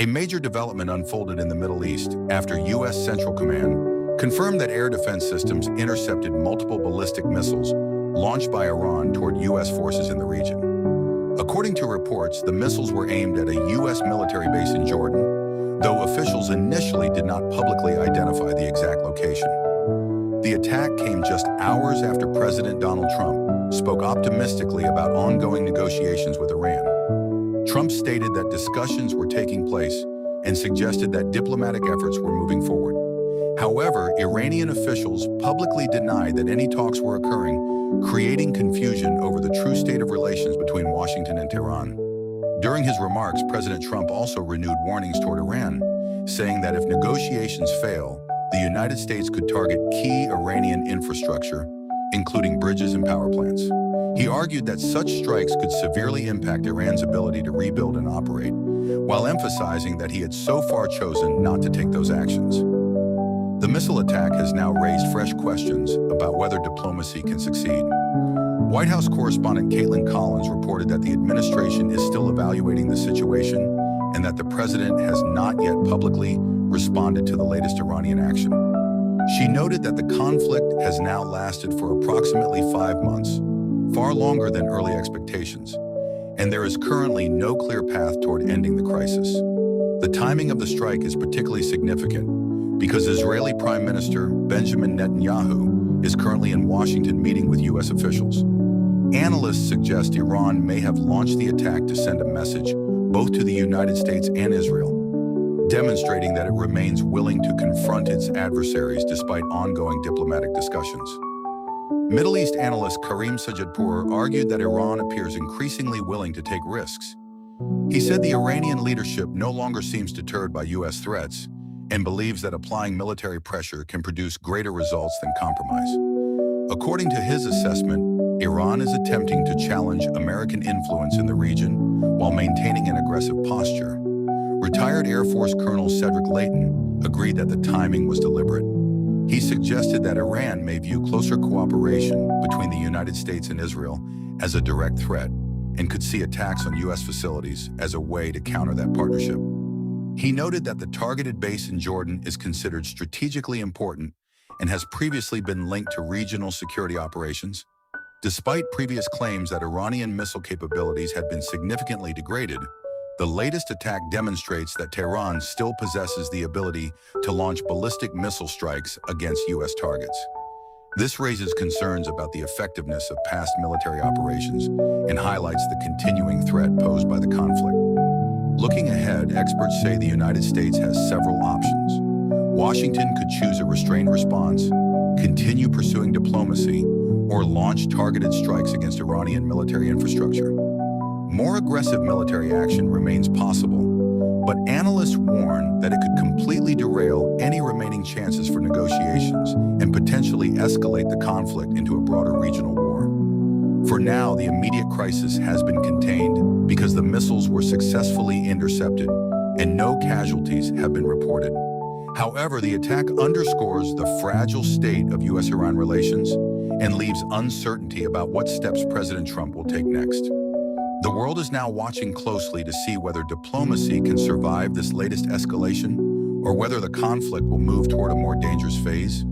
A major development unfolded in the Middle East after U.S. Central Command confirmed that air defense systems intercepted multiple ballistic missiles launched by Iran toward U.S. forces in the region. According to reports, the missiles were aimed at a U.S. military base in Jordan, though officials initially did not publicly identify the exact location. The attack came just hours after President Donald Trump spoke optimistically about ongoing negotiations with Iran. Trump stated that discussions were taking place and suggested that diplomatic efforts were moving forward. However, Iranian officials publicly denied that any talks were occurring, creating confusion over the true state of relations between Washington and Tehran. During his remarks, President Trump also renewed warnings toward Iran, saying that if negotiations fail, the United States could target key Iranian infrastructure, including bridges and power plants. He argued that such strikes could severely impact Iran's ability to rebuild and operate, while emphasizing that he had so far chosen not to take those actions. The missile attack has now raised fresh questions about whether diplomacy can succeed. White House correspondent Caitlin Collins reported that the administration is still evaluating the situation and that the president has not yet publicly responded to the latest Iranian action. She noted that the conflict has now lasted for approximately 5 months, far longer than early expectations, and there is currently no clear path toward ending the crisis. The timing of the strike is particularly significant because Israeli Prime Minister Benjamin Netanyahu is currently in Washington meeting with U.S. officials. Analysts suggest Iran may have launched the attack to send a message both to the United States and Israel, demonstrating that it remains willing to confront its adversaries despite ongoing diplomatic discussions. Middle East analyst Karim Sajadpour argued that Iran appears increasingly willing to take risks. He said the Iranian leadership no longer seems deterred by U.S. threats and believes that applying military pressure can produce greater results than compromise. According to his assessment, Iran is attempting to challenge American influence in the region while maintaining an aggressive posture. Retired Air Force Colonel Cedric Leighton agreed that the timing was deliberate. He suggested that Iran may view closer cooperation between the United States and Israel as a direct threat and could see attacks on U.S. facilities as a way to counter that partnership. He noted that the targeted base in Jordan is considered strategically important and has previously been linked to regional security operations. Despite previous claims that Iranian missile capabilities had been significantly degraded, the latest attack demonstrates that Tehran still possesses the ability to launch ballistic missile strikes against U.S. targets. This raises concerns about the effectiveness of past military operations and highlights the continuing threat posed by the conflict. Looking ahead, experts say the United States has several options. Washington could choose a restrained response, continue pursuing diplomacy, or launch targeted strikes against Iranian military infrastructure. More aggressive military action remains possible, but analysts warn that it could completely derail any remaining chances for negotiations and potentially escalate the conflict into a broader regional war. For now, the immediate crisis has been contained because the missiles were successfully intercepted and no casualties have been reported. However, the attack underscores the fragile state of U.S.-Iran relations and leaves uncertainty about what steps President Trump will take next. The world is now watching closely to see whether diplomacy can survive this latest escalation or whether the conflict will move toward a more dangerous phase.